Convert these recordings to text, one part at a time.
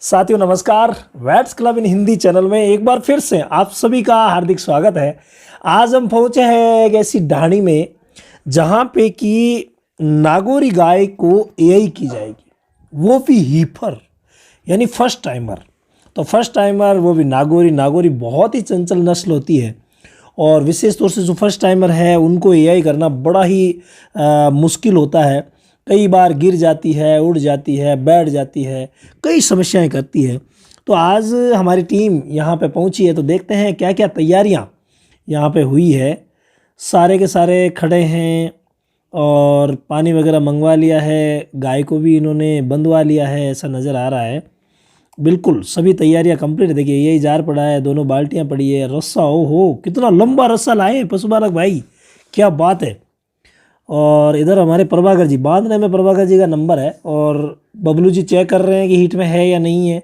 साथियों नमस्कार। Watts club in Hindi channel में एक बार फिर से आप सभी का हार्दिक स्वागत है। आज हम पहुंचे हैं एक ऐसी ढाणी में जहां पे कि नागौरी गाय को एआई की जाएगी, वो भी हीफर यानी फर्स्ट टाइमर। तो फर्स्ट टाइमर वो भी नागौरी बहुत ही चंचल नस्ल होती है और विशेष तौर से जो फर्स्ट टाइमर है उनको एआई करना बड़ा ही मुश्किल होता है। कई बार गिर जाती है, उड़ जाती है, बैठ जाती है, कई समस्याएं करती है। तो आज हमारी टीम यहाँ पे पहुँची है, तो देखते हैं क्या क्या तैयारियाँ यहाँ पे हुई है। सारे के सारे खड़े हैं और पानी वगैरह मंगवा लिया है, गाय को भी इन्होंने बंधवा लिया है, ऐसा नज़र आ रहा है। बिल्कुल सभी तैयारियां कंप्लीट है। देखिए यही जार पड़ा है, दोनों बाल्टियां पड़ी है, रस्सा हो कितना लंबा रस्सा लाए हैं पशुपालक भाई, क्या बात है। और इधर हमारे प्रभाकर जी, बांधने में प्रभाकर जी का नंबर है और बबलू जी चेक कर रहे हैं कि हीट में है या नहीं है।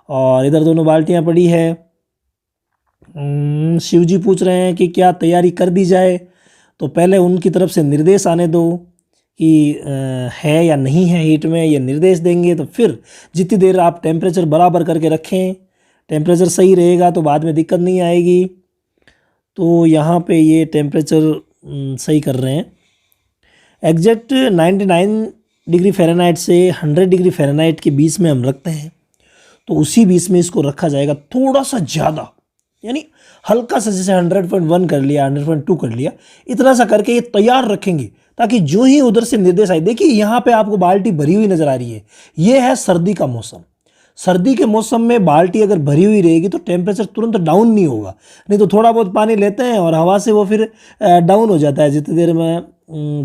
और इधर दोनों बाल्टियां पड़ी है। शिव जी पूछ रहे हैं कि क्या तैयारी कर दी जाए। तो पहले उनकी तरफ से निर्देश आने दो कि है या नहीं है हीट में, ये निर्देश देंगे। तो फिर जितनी देर आप टेम्परेचर बराबर करके रखें, टेम्परेचर सही रहेगा तो बाद में दिक्कत नहीं आएगी। तो यहाँ पे ये टेम्परेचर सही कर रहे हैं। एग्जैक्ट 99 डिग्री फ़ारेनहाइट से 100 डिग्री फ़ारेनहाइट के बीच में हम रखते हैं, तो उसी बीच में इसको रखा जाएगा। थोड़ा सा ज़्यादा यानी हल्का सा, जैसे 100.1 कर लिया, 100.2 कर लिया, इतना सा करके ये तैयार रखेंगे ताकि जो ही उधर से निर्देश आए। देखिए यहाँ पे आपको बाल्टी भरी हुई नज़र आ रही है, ये है सर्दी का मौसम। सर्दी के मौसम में बाल्टी अगर भरी हुई रहेगी तो टेम्परेचर तुरंत डाउन नहीं होगा, नहीं तो थोड़ा बहुत पानी लेते हैं और हवा से वो फिर डाउन हो जाता है। जितनी देर में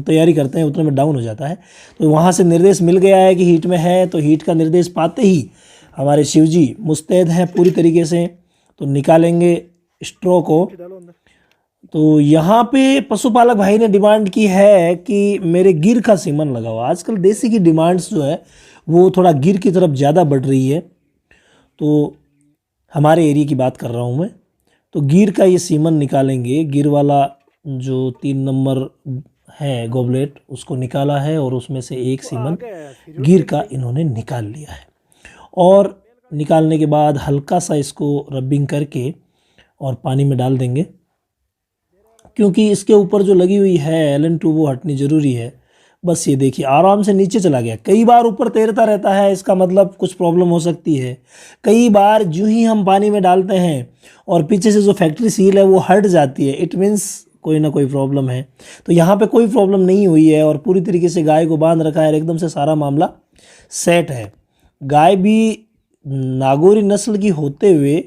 तैयारी करते हैं उतने में डाउन हो जाता है। तो वहाँ से निर्देश मिल गया है कि हीट में है, तो हीट का निर्देश पाते ही हमारे शिव जी मुस्तैद हैं पूरी तरीके से। तो निकालेंगे स्ट्रो को। तो यहाँ पे पशुपालक भाई ने डिमांड की है कि मेरे गिर का सीमन लगाओ। आजकल देसी की डिमांड्स जो है वो थोड़ा गिर की तरफ ज़्यादा बढ़ रही है। तो हमारे एरिया की बात कर रहा हूँ मैं। तो गिर का ये सीमन निकालेंगे। गिर वाला जो 3 नंबर है गोबलेट, उसको निकाला है और उसमें से एक सीमन गिर का इन्होंने निकाल लिया है। और निकालने के बाद हल्का सा इसको रबिंग करके और पानी में डाल देंगे, क्योंकि इसके ऊपर जो लगी हुई है LN2 वो हटनी ज़रूरी है। बस ये देखिए आराम से नीचे चला गया। कई बार ऊपर तैरता रहता है, इसका मतलब कुछ प्रॉब्लम हो सकती है। कई बार जो ही हम पानी में डालते हैं और पीछे से जो फैक्ट्री सील है वो हट जाती है, इट मीन्स कोई ना कोई प्रॉब्लम है। तो यहाँ पे कोई प्रॉब्लम नहीं हुई है और पूरी तरीके से गाय को बांध रखा है, एकदम से सारा मामला सेट है। गाय भी नागौरी नस्ल की होते हुए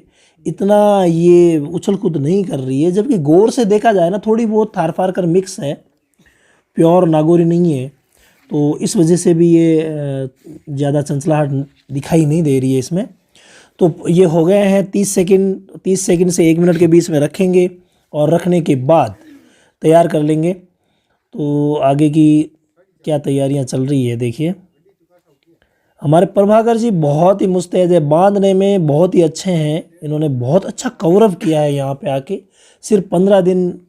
इतना ये उछल कूद नहीं कर रही है, जबकि गौर से देखा जाए ना थोड़ी बहुत थार फार कर मिक्स है, प्योर नागौरी नहीं है। तो इस वजह से भी ये ज़्यादा चंचलाहट दिखाई नहीं दे रही है इसमें। तो ये हो गए हैं 30 सेकंड से 1 मिनट के बीच में रखेंगे और रखने के बाद तैयार कर लेंगे। तो आगे की क्या तैयारियां चल रही है देखिए। हमारे प्रभाकर जी बहुत ही मुस्तैद है, बांधने में बहुत ही अच्छे हैं। इन्होंने बहुत अच्छा कवरअप किया है यहाँ पे आके। सिर्फ 15 दिन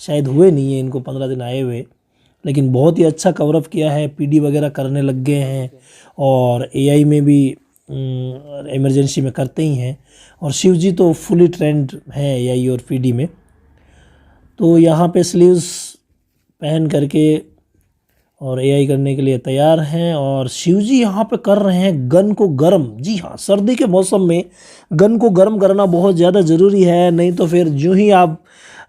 शायद हुए नहीं है इनको, 15 दिन आए हुए, लेकिन बहुत ही अच्छा कवरअप किया है। PD वगैरह करने लग गए हैं और AI में भी इमरजेंसी में करते ही हैं। और शिव जी तो फुली ट्रेंड है AI और PD में। तो यहाँ पे स्लीव्स पहन करके और AI करने के लिए तैयार हैं। और शिव जी यहाँ पे कर रहे हैं गन को गर्म। जी हाँ, सर्दी के मौसम में गन को गर्म करना बहुत ज़्यादा ज़रूरी है, नहीं तो फिर जो ही आप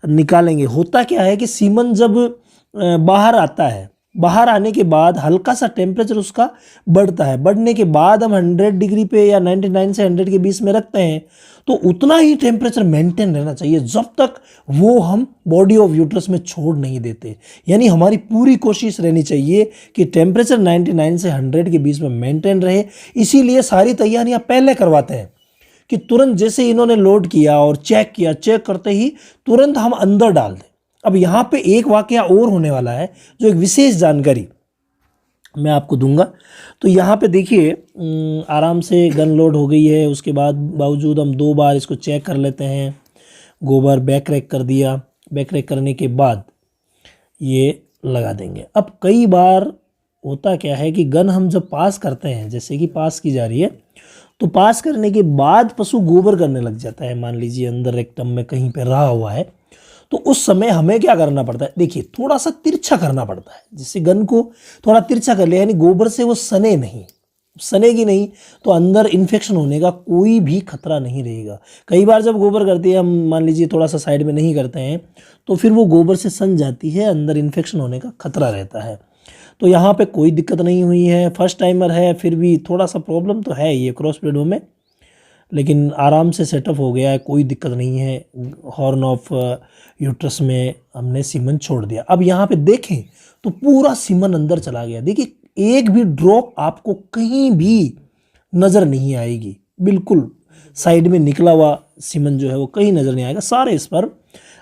निकालेंगे, होता क्या है कि सीमन जब बाहर आता है, बाहर आने के बाद हल्का सा टेम्परेचर उसका बढ़ता है। बढ़ने के बाद हम 100 डिग्री पे या 99 से 100 के बीच में रखते हैं, तो उतना ही टेम्परेचर मेंटेन रहना चाहिए जब तक वो हम बॉडी ऑफ यूट्रस में छोड़ नहीं देते। यानी हमारी पूरी कोशिश रहनी चाहिए कि टेम्परेचर 99 से 100 के बीच में मेंटेन रहे। इसीलिए सारी तैयारियां पहले करवाते हैं कि तुरंत जैसे इन्होंने लोड किया और चेक किया, चेक करते ही तुरंत हम अंदर डाल दें। अब यहाँ पे एक वाकया और होने वाला है, जो एक विशेष जानकारी मैं आपको दूंगा। तो यहाँ पे देखिए आराम से गन लोड हो गई है। उसके बाद बावजूद हम 2 बार इसको चेक कर लेते हैं। गोबर बैक रैक कर दिया। बैक रैक करने के बाद ये लगा देंगे। अब कई बार होता क्या है कि गन हम जब पास करते हैं, जैसे कि पास की जा रही है, तो पास करने के बाद पशु गोबर करने लग जाता है, मान लीजिए अंदर रेक्टम में कहीं पे रहा हुआ है, तो उस समय हमें क्या करना पड़ता है, देखिए थोड़ा सा तिरछा करना पड़ता है, जिससे गन को थोड़ा तिरछा कर लिया, यानी गोबर से वो सनेगी नहीं, तो अंदर इन्फेक्शन होने का कोई भी खतरा नहीं रहेगा। कई बार जब गोबर करती है, हम मान लीजिए थोड़ा सा साइड में नहीं करते हैं, तो फिर वो गोबर से सन जाती है, अंदर इन्फेक्शन होने का खतरा रहता है। तो यहाँ पे कोई दिक्कत नहीं हुई है, फर्स्ट टाइमर है, फिर भी थोड़ा सा प्रॉब्लम तो है ये क्रॉस ब्रीडों में, लेकिन आराम से सेटअप हो गया है, कोई दिक्कत नहीं है। हॉर्न ऑफ यूट्रस में हमने सीमन छोड़ दिया। अब यहाँ पे देखें तो पूरा सीमन अंदर चला गया, देखिए एक भी ड्रॉप आपको कहीं भी नज़र नहीं आएगी, बिल्कुल साइड में निकला हुआ सीमन जो है वो कहीं नज़र नहीं आएगा, सारे इस पर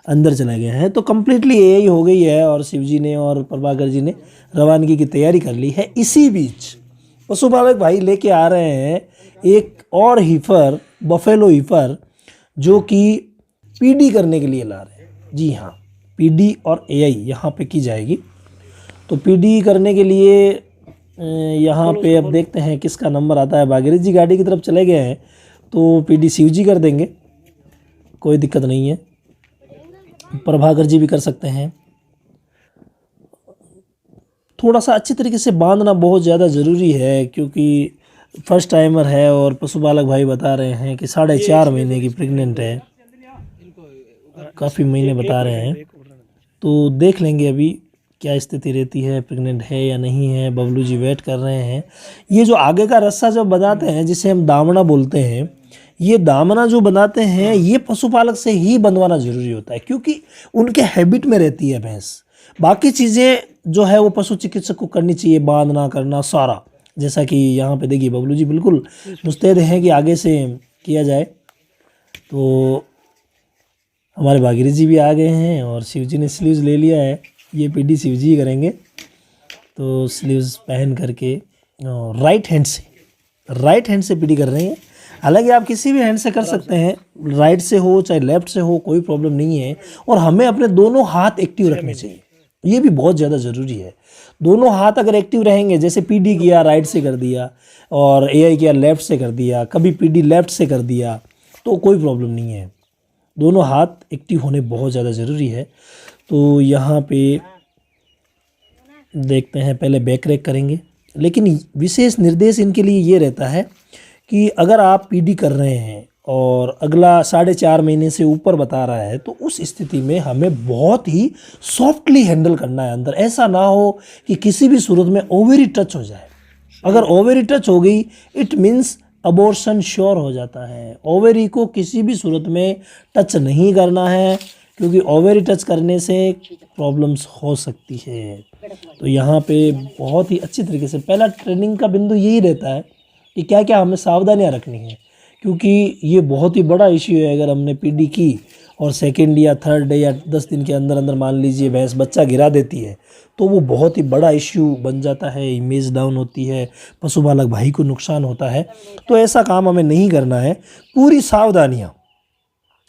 अंदर चले गए हैं। तो कम्प्लीटली यही हो गई है और शिव जी ने और प्रभाकर जी ने रवानगी की तैयारी कर ली है। इसी बीच पशुपालक भाई लेके आ रहे हैं एक और हीफर, बफेलो हीफर, जो कि पीडी करने के लिए ला रहे हैं। जी हाँ, पीडी और एआई यहाँ पे की जाएगी। तो पीडी करने के लिए यहाँ पे अब देखते हैं किसका नंबर आता है। भागीरथ जी गाड़ी की तरफ चले गए हैं, तो पीडी शिव जी कर देंगे, कोई दिक्कत नहीं है। प्रभाकर जी भी कर सकते हैं। थोड़ा सा अच्छी तरीके से बांधना बहुत ज़्यादा ज़रूरी है, क्योंकि फर्स्ट टाइमर है और पशुपालक भाई बता रहे हैं कि 4.5 महीने की प्रेग्नेंट है, काफ़ी महीने बता रहे हैं। तो देख लेंगे अभी क्या स्थिति रहती है, प्रेग्नेंट है या नहीं है। बबलू जी वेट कर रहे हैं। ये जो आगे का रस्सा जब बनाते हैं, जिसे हम दामना बोलते हैं, ये दामना जो बनाते हैं ये पशुपालक से ही बंधवाना ज़रूरी होता है, क्योंकि उनके हैबिट में रहती है भैंस। बाकी चीज़ें जो है वो पशु चिकित्सक को करनी चाहिए, बांधना करना सारा। जैसा कि यहाँ पे देखिए बबलू जी बिल्कुल मुस्तैद हैं कि आगे से किया जाए। तो हमारे भागीरथ जी भी आ गए हैं और शिव जी ने स्लीव्स ले लिया है, ये पीडी शिव जी करेंगे। तो स्लीव्स पहन करके राइट हैंड से पीडी कर रहे हैं। हालांकि आप किसी भी हैंड से कर सकते हैं, राइट से हो चाहे लेफ्ट से हो, कोई प्रॉब्लम नहीं है। और हमें अपने दोनों हाथ एक्टिव रखने चाहिए, ये भी बहुत ज़्यादा ज़रूरी है। दोनों हाथ अगर एक्टिव रहेंगे, जैसे पीडी किया राइट से कर दिया और एआई किया लेफ्ट से कर दिया, कभी पीडी लेफ्ट से कर दिया, तो कोई प्रॉब्लम नहीं है। दोनों हाथ एक्टिव होने बहुत ज़्यादा ज़रूरी है। तो यहाँ पे देखते हैं, पहले बैक रैक करेंगे, लेकिन विशेष निर्देश इनके लिए ये रहता है कि अगर आप पीडी कर रहे हैं और अगला 4.5 महीने से ऊपर बता रहा है, तो उस स्थिति में हमें बहुत ही सॉफ्टली हैंडल करना है अंदर। ऐसा ना हो कि किसी भी सूरत में ओवरी टच हो जाए। अगर ओवरी टच हो गई, इट मीन्स अबॉर्शन श्योर हो जाता है। ओवरी को किसी भी सूरत में टच नहीं करना है, क्योंकि ओवरी टच करने से प्रॉब्लम्स हो सकती है। तो यहाँ पे बहुत ही अच्छी तरीके से पहला ट्रेनिंग का बिंदु यही रहता है कि क्या क्या हमें सावधानियाँ रखनी है, क्योंकि ये बहुत ही बड़ा इश्यू है। अगर हमने पीडी की और सेकेंड या थर्ड डे या 10 दिन के अंदर अंदर मान लीजिए भैंस बच्चा गिरा देती है, तो वो बहुत ही बड़ा इश्यू बन जाता है, इमेज डाउन होती है, पशुपालक भाई को नुकसान होता है। तो ऐसा काम हमें नहीं करना है। पूरी सावधानियाँ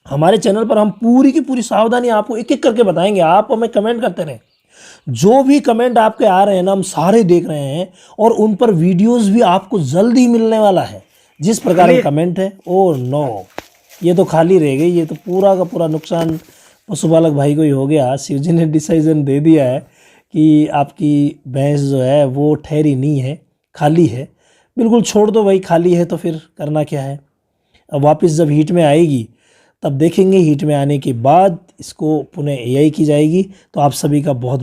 हमारे चैनल पर, हम पूरी की पूरी सावधानियाँ आपको एक एक करके बताएंगे। आप हमें कमेंट करते रहें, जो भी कमेंट आपके आ रहे हैं ना, हम सारे देख रहे हैं और उन पर वीडियोस भी आपको जल्द ही मिलने वाला है। जिस प्रकार का कमेंट है, ओ नो, ये तो खाली रह गई, ये तो पूरा का पूरा नुकसान पशुपालक भाई को ही हो गया। शिव जी ने डिसीजन दे दिया है कि आपकी भैंस जो है वो ठहरी नहीं है, खाली है। बिल्कुल छोड़ दो भाई, खाली है तो फिर करना क्या है। अब वापस जब हीट में आएगी तब देखेंगे, हीट में आने के बाद इसको पुनः एआई की जाएगी। तो आप सभी का बहुत बहुत